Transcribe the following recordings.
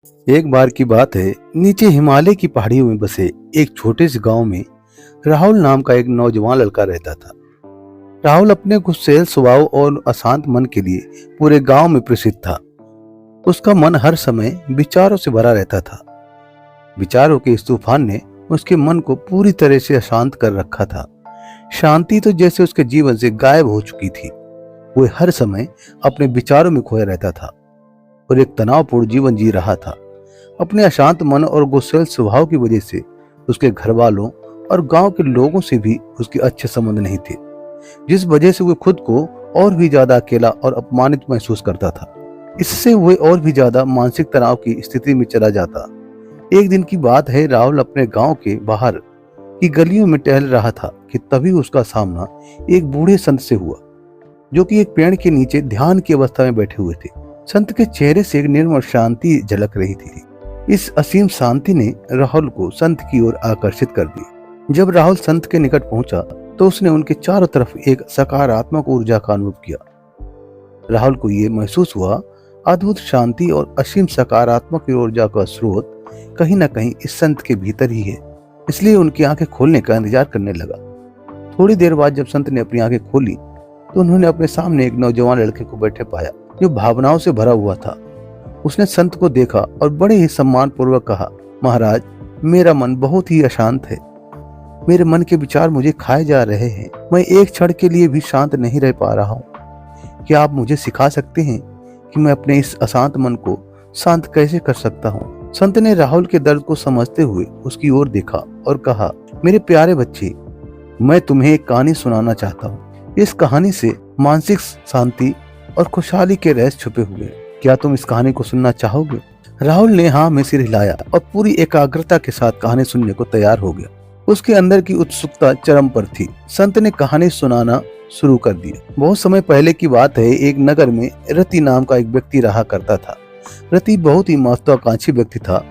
एक बार की बात है, नीचे हिमालय की पहाड़ियों में बसे एक छोटे से गांव में राहुल नाम का एक नौजवान लड़का रहता था। राहुल अपने गुस्सैल स्वभाव और अशांत मन के लिए पूरे गांव में प्रसिद्ध था। उसका मन हर समय विचारों से भरा रहता था। विचारों के इस तूफान ने उसके मन को पूरी तरह से अशांत कर रखा था। शांति तो जैसे उसके जीवन से गायब हो चुकी थी। वो हर समय अपने विचारों में खोया रहता था और एक तनावपूर्ण जीवन जी रहा था। अपने अशांत मन और गुस्सैल स्वभाव की वजह से उसके घर वालों और गांव के लोगों से भी उसके अच्छे संबंध नहीं थे, जिस वजह से वो खुद को और भी ज्यादा अकेला और अपमानित महसूस करता था। इससे वह और भी ज्यादा मानसिक तनाव की स्थिति में चला जाता। एक दिन की बात है, राहुल अपने गांव के बाहर की गलियों में टहल रहा था कि तभी उसका सामना एक बूढ़े संत से हुआ, जो कि एक पेड़ के नीचे ध्यान की अवस्था में बैठे हुए थे। संत के चेहरे से एक निर्मल शांति झलक रही थी। इस असीम शांति ने राहुल को संत की ओर आकर्षित कर दिया। जब राहुल संत के निकट पहुंचा तो उसने उनके चारों तरफ एक सकारात्मक ऊर्जा का अनुभव किया। राहुल को यह महसूस हुआ, अद्भुत शांति और असीम सकारात्मक ऊर्जा का स्रोत कहीं न कहीं इस संत के भीतर ही है। इसलिए उनकी आंखें खोलने का इंतजार करने लगा। थोड़ी देर बाद जब संत ने अपनी आंखें खोली तो उन्होंने अपने सामने एक नौजवान लड़के को बैठे पाया, जो भावनाओं से भरा हुआ था। उसने संत को देखा और बड़े ही सम्मान पूर्वक कहा, महाराज, मेरा मन बहुत ही अशांत है। मेरे मन के विचार मुझे खाए जा रहे हैं। मैं एक क्षण के लिए भी शांत नहीं रह पा रहा हूँ। क्या आप मुझे सिखा सकते हैं कि मैं अपने इस अशांत मन को शांत कैसे कर सकता हूँ? संत ने राहुल के दर्द को समझते हुए उसकी ओर देखा और कहा, मेरे प्यारे बच्चे, मैं तुम्हें एक कहानी सुनाना चाहता हूँ। इस कहानी से मानसिक शांति और खुशहाली के रहस्य छुपे हुए हैं। क्या तुम इस कहानी को सुनना चाहोगे? राहुल ने हाँ में सिर हिलाया और पूरी एकाग्रता के साथ कहानी सुनने को तैयार हो गया। उसके अंदर की उत्सुकता चरम पर थी। संत ने कहानी सुनाना शुरू कर दिया। बहुत समय पहले की बात है, एक नगर में रति नाम का एक व्यक्ति रहा करता था। रति बहुत ही महत्वाकांक्षी व्यक्ति था।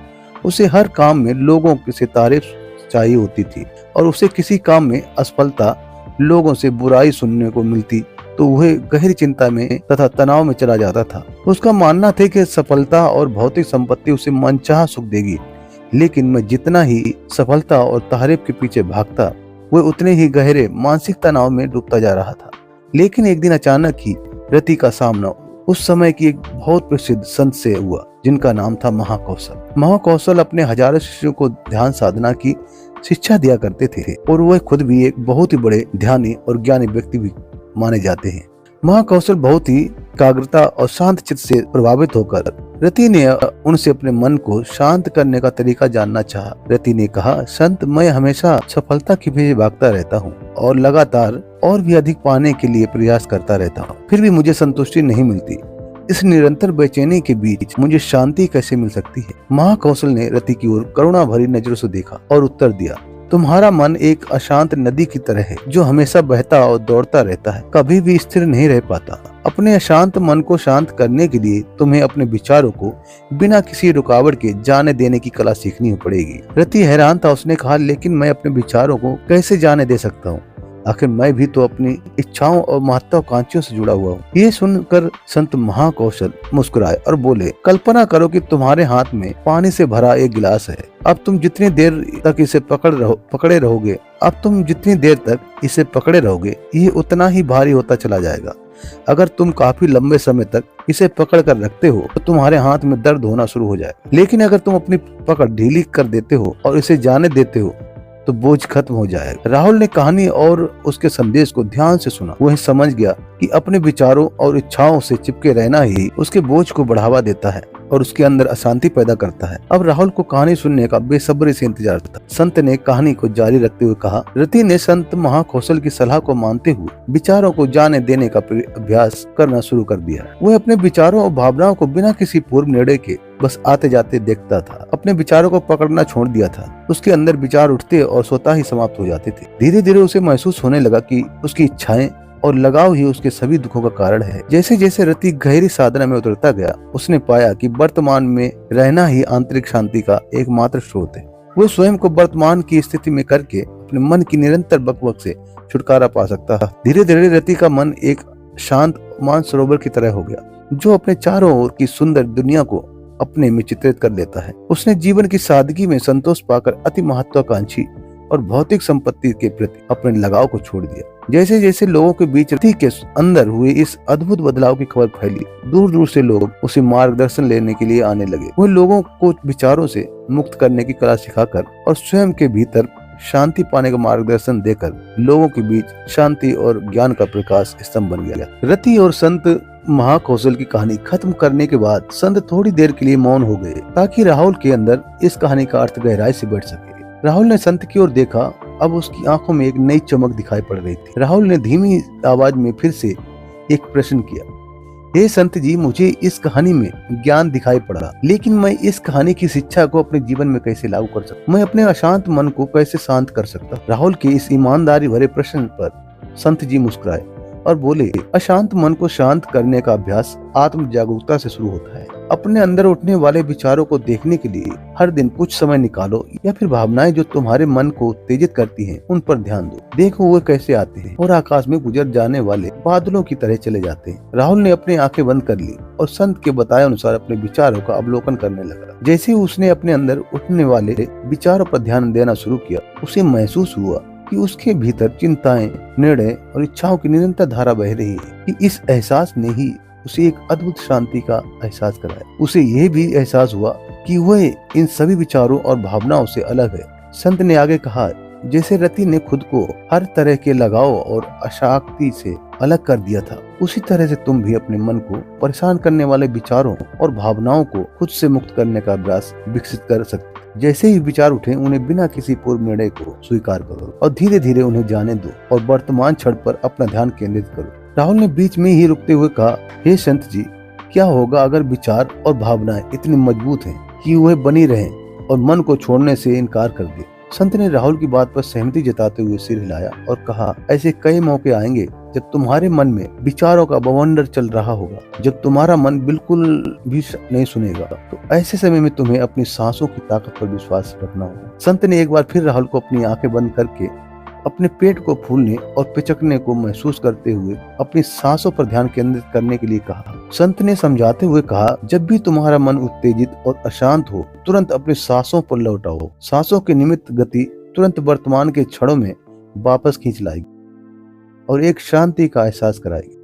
उसे हर काम में लोगों से तारीफ चाहिए होती थी और उसे किसी काम में असफलता, लोगों से बुराई सुनने को मिलती तो वह गहरी चिंता में तथा तनाव में चला जाता था। उसका मानना था कि सफलता और भौतिक संपत्ति उसे मनचाहा सुख देगी, लेकिन मैं जितना ही सफलता और तारीफ के पीछे भागता, वह उतने ही गहरे मानसिक तनाव में डूबता जा रहा था। लेकिन एक दिन अचानक ही रति का सामना उस समय की एक बहुत प्रसिद्ध संत से हुआ, जिनका नाम था महाकौशल। महाकौशल अपने हजारों शिष्यों को ध्यान साधना की शिक्षा दिया करते थे और वह खुद भी एक बहुत ही बड़े ध्यानी और ज्ञानी व्यक्ति भी माने जाते हैं। महाकौशल बहुत ही एकाग्रता और शांत चित्त से प्रभावित होकर रति ने उनसे अपने मन को शांत करने का तरीका जानना चाहा। रति ने कहा, संत, मैं हमेशा सफलता के पीछे भागता रहता हूँ और लगातार और भी अधिक पाने के लिए प्रयास करता रहता हूँ, फिर भी मुझे संतुष्टि नहीं मिलती। इस निरंतर बेचैनी के बीच मुझे शांति कैसे मिल सकती है? महाकौशल ने रति की ओर करुणा भरी नजरों से देखा और उत्तर दिया, तुम्हारा मन एक अशांत नदी की तरह है, जो हमेशा बहता और दौड़ता रहता है, कभी भी स्थिर नहीं रह पाता। अपने अशांत मन को शांत करने के लिए तुम्हें अपने विचारों को बिना किसी रुकावट के जाने देने की कला सीखनी पड़ेगी। रति हैरान था। उसने कहा, लेकिन मैं अपने विचारों को कैसे जाने दे सकता हूँ? आखिर मैं भी तो अपनी इच्छाओं और महत्वाकांक्षियों से जुड़ा हुआ हूँ। ये सुनकर संत महाकौशल मुस्कुराए और बोले, कल्पना करो कि तुम्हारे हाथ में पानी से भरा एक गिलास है। अब तुम जितनी देर तक इसे पकड़े रहोगे, ये उतना ही भारी होता चला जाएगा। अगर तुम काफी लंबे समय तक इसे पकड़ कर रखते हो तो तुम्हारे हाथ में दर्द होना शुरू हो जाए, लेकिन अगर तुम अपनी पकड़ ढीली कर देते हो और इसे जाने देते हो तो बोझ खत्म हो जाएगा। राहुल ने कहानी और उसके संदेश को ध्यान से सुना। वह समझ गया कि अपने विचारों और इच्छाओं से चिपके रहना ही उसके बोझ को बढ़ावा देता है और उसके अंदर अशांति पैदा करता है। अब राहुल को कहानी सुनने का बेसब्री से इंतजार था। संत ने कहानी को जारी रखते हुए कहा, रति ने संत महाकौशल की सलाह को मानते हुए विचारों को जाने देने का अभ्यास करना शुरू कर दिया। वह अपने विचारों और भावनाओं को बिना किसी पूर्व निर्णय के बस आते जाते देखता था। अपने विचारों को पकड़ना छोड़ दिया था। उसके अंदर विचार उठते और स्वतः ही समाप्त हो जाते थे। धीरे धीरे उसे महसूस होने लगा कि उसकी इच्छाएं और लगाव ही उसके सभी दुखों का कारण है। जैसे जैसे रति गहरी साधना में उतरता गया, उसने पाया कि वर्तमान में रहना ही आंतरिक शांति का एकमात्र स्रोत है। वो स्वयं को वर्तमान की स्थिति में करके अपने मन की निरंतर बकबक से छुटकारा पा सकता है। धीरे धीरे रति का मन एक शांत मानसरोवर की तरह हो गया, जो अपने चारों ओर की सुंदर दुनिया को अपने में चित्रित कर लेता है। उसने जीवन की सादगी में संतोष पाकर अति महत्वाकांक्षी और भौतिक संपत्ति के प्रति अपने लगाव को छोड़ दिया। जैसे जैसे लोगों के बीच रति के अंदर हुए इस अद्भुत बदलाव की खबर फैली, दूर दूर से लोग उसे मार्गदर्शन लेने के लिए आने लगे। वह लोगों को विचारों से मुक्त करने की कला सिखाकर और स्वयं के भीतर शांति पाने का मार्गदर्शन देकर लोगों के बीच शांति और ज्ञान का प्रकाश स्तंभ बन गया। रति और संत महाकौशल की कहानी खत्म करने के बाद संत थोड़ी देर के लिए मौन हो गए ताकि राहुल के अंदर इस कहानी का अर्थ गहराई से बैठ सके। राहुल ने संत की ओर देखा। अब उसकी आंखों में एक नई चमक दिखाई पड़ रही थी। राहुल ने धीमी आवाज में फिर से एक प्रश्न किया, हे संत जी, मुझे इस कहानी में ज्ञान दिखाई पड़ा, लेकिन मैं इस कहानी की शिक्षा को अपने जीवन में कैसे लागू कर सकता? मैं अपने अशांत मन को कैसे शांत कर सकता? राहुल के इस ईमानदारी भरे प्रश्न पर संत जी मुस्कुराए और बोले, अशांत मन को शांत करने का अभ्यास आत्म जागरूकता से शुरू होता है। अपने अंदर उठने वाले विचारों को देखने के लिए हर दिन कुछ समय निकालो या फिर भावनाएं जो तुम्हारे मन को उत्तेजित करती हैं, उन पर ध्यान दो। देखो वो कैसे आते हैं और आकाश में गुजर जाने वाले बादलों की तरह चले जाते हैं। राहुल ने अपनी आंखें बंद कर ली और संत के बताए अनुसार अपने विचारों का अवलोकन करने लगा। जैसे ही उसने अपने अंदर उठने वाले विचारों पर ध्यान देना शुरू किया, उसे महसूस हुआ कि उसके भीतर चिंताएं, निर्णय और इच्छाओं की निरंतर धारा बह रही है। कि इस एहसास ने ही उसे एक अद्भुत शांति का एहसास कराया। उसे यह भी एहसास हुआ कि वह इन सभी विचारों और भावनाओं से अलग है। संत ने आगे कहा, जैसे रति ने खुद को हर तरह के लगाव और अशांति से अलग कर दिया था, उसी तरह से तुम भी अपने मन को परेशान करने वाले विचारों और भावनाओं को खुद से मुक्त करने का अभ्यास विकसित कर सकते। जैसे ही विचार उठे, उन्हें बिना किसी पूर्व निर्णय को स्वीकार करो और धीरे धीरे उन्हें जाने दो और वर्तमान क्षण पर अपना ध्यान केंद्रित करो। राहुल ने बीच में ही रुकते हुए कहा, हे संत जी, क्या होगा अगर विचार और भावनाएं इतनी मजबूत हैं कि वह बनी रहें और मन को छोड़ने से इनकार कर दे? संत ने राहुल की बात पर सहमति जताते हुए सिर हिलाया और कहा, ऐसे कई मौके आएंगे जब तुम्हारे मन में विचारों का बवंडर चल रहा होगा, जब तुम्हारा मन बिल्कुल भी नहीं सुनेगा। तो ऐसे समय में तुम्हें अपनी सांसों की ताकत पर विश्वास रखना होगा। संत ने एक बार फिर राहुल को अपनी आंखें बंद करके अपने पेट को फूलने और पिचकने को महसूस करते हुए अपनी सांसों पर ध्यान केंद्रित करने के लिए कहा। संत ने समझाते हुए कहा, जब भी तुम्हारा मन उत्तेजित और अशांत हो, तुरंत अपनी सांसों पर लौट आओ। सांसों की निमित्त गति तुरंत वर्तमान के क्षणों में वापस खींच लाएगी और एक शांति का एहसास कराएगी।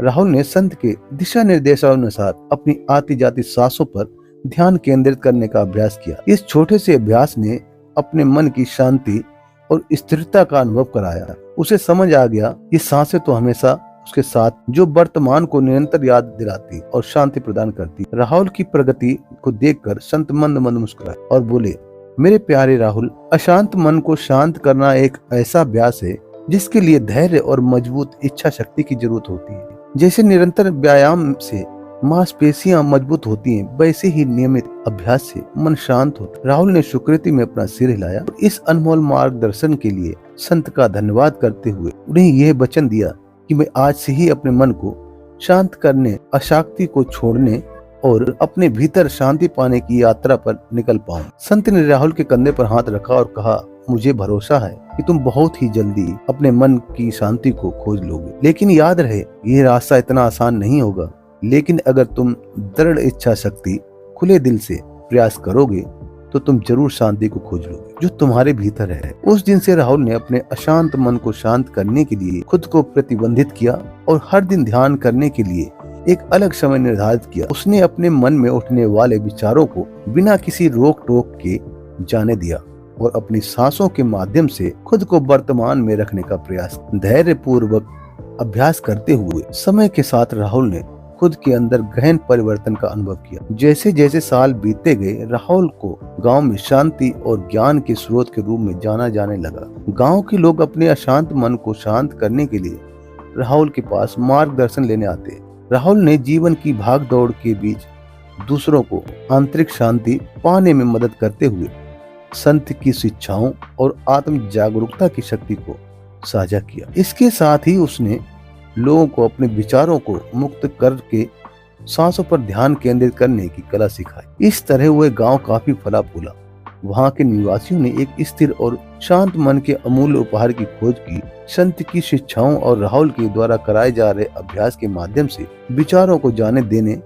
राहुल ने संत के दिशा निर्देशानुसार अपनी आती जाती सांसों पर ध्यान केंद्रित करने का अभ्यास किया। इस छोटे से अभ्यास ने अपने मन की शांति और स्थिरता का अनुभव कराया। उसे समझ आ गया ये सांसें तो हमेशा उसके साथ, जो वर्तमान को निरंतर याद दिलाती और शांति प्रदान करती। राहुल की प्रगति को देखकर संत मंद मंद मुस्कुराए और बोले, मेरे प्यारे राहुल, अशांत मन को शांत करना एक ऐसा अभ्यास है जिसके लिए धैर्य और मजबूत इच्छा शक्ति की जरूरत होती है। जैसे निरंतर व्यायाम से मांसपेशियां मजबूत होती हैं, वैसे ही नियमित अभ्यास से मन शांत होता है। राहुल ने स्वीकृति में अपना सिर हिलाया और इस अनमोल मार्गदर्शन के लिए संत का धन्यवाद करते हुए उन्हें यह वचन दिया कि मैं आज से ही अपने मन को शांत करने, अशांति को छोड़ने और अपने भीतर शांति पाने की यात्रा पर निकल पाऊं। संत ने राहुल के कंधे पर हाथ रखा और कहा, मुझे भरोसा है कि तुम बहुत ही जल्दी अपने मन की शांति को खोज लोगे। लेकिन याद रहे, यह रास्ता इतना आसान नहीं होगा, लेकिन अगर तुम दृढ़ इच्छा शक्ति, खुले दिल से प्रयास करोगे तो तुम जरूर शांति को खोज लोगे जो तुम्हारे भीतर है। उस दिन से राहुल ने अपने अशांत मन को शांत करने के लिए खुद को प्रतिबंधित किया और हर दिन ध्यान करने के लिए एक अलग समय निर्धारित किया। उसने अपने मन में उठने वाले विचारों को बिना किसी रोक टोक के जाने दिया और अपनी सांसों के माध्यम से खुद को वर्तमान में रखने का प्रयास। धैर्य पूर्वक अभ्यास करते हुए समय के साथ राहुल ने खुद के अंदर गहन परिवर्तन का अनुभव किया। जैसे जैसे साल बीतते गए, राहुल को गांव में शांति और ज्ञान के स्रोत के रूप में जाना जाने लगा। गांव के लोग अपने अशांत मन को शांत करने के लिए राहुल के पास मार्गदर्शन लेने आते। राहुल ने जीवन की भाग दौड़ के बीच दूसरों को आंतरिक शांति पाने में मदद करते हुए संत की शिक्षाओं और आत्म जागरूकता की शक्ति को साझा किया। इसके साथ ही उसने लोगों को अपने विचारों को मुक्त करके सांसों पर ध्यान केंद्रित करने की कला सिखाई। इस तरह वह गांव काफी फला फूला। वहां के निवासियों ने एक स्थिर और शांत मन के अमूल्य उपहार की खोज की। संत की शिक्षाओं और राहुल के द्वारा कराए जा रहे अभ्यास के माध्यम से विचारों को जाने देने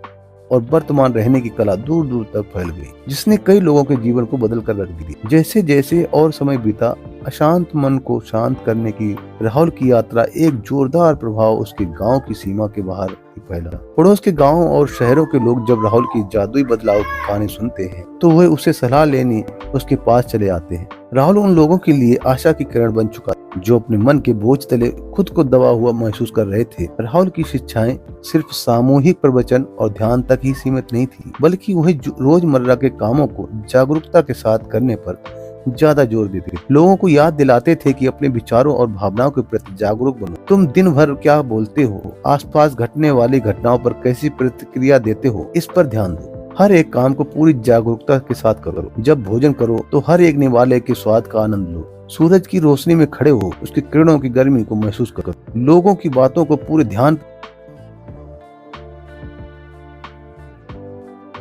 और वर्तमान रहने की कला दूर दूर तक फैल गई, जिसने कई लोगों के जीवन को बदल कर रख दिया। जैसे जैसे और समय बीता, अशांत मन को शांत करने की राहुल की यात्रा एक जोरदार प्रभाव उसके गांव की सीमा के बाहर ही फैला। पड़ोस के गांवों और शहरों के लोग जब राहुल की जादुई बदलाव की कहानी सुनते हैं तो वह उसे सलाह लेने उसके पास चले आते हैं। राहुल उन लोगों के लिए आशा की किरण बन चुका जो अपने मन के बोझ तले खुद को दबा हुआ महसूस कर रहे थे। राहुल की शिक्षाएं सिर्फ सामूहिक प्रवचन और ध्यान तक ही सीमित नहीं थी, बल्कि वह रोजमर्रा के कामों को जागरूकता के साथ करने पर ज्यादा जोर देते थे। लोगों को याद दिलाते थे कि अपने विचारों और भावनाओं के प्रति जागरूक बनो। तुम दिन भर क्या बोलते हो, आसपास घटने वाली घटनाओं पर कैसी प्रतिक्रिया देते हो, इस पर ध्यान दो। हर एक काम को पूरी जागरूकता के साथ करो। जब भोजन करो तो हर एक निवाले के स्वाद का आनंद लो। सूरज की रोशनी में खड़े हो, उसकी किरणों की गर्मी को महसूस करो। लोगों की बातों को पूरे ध्यान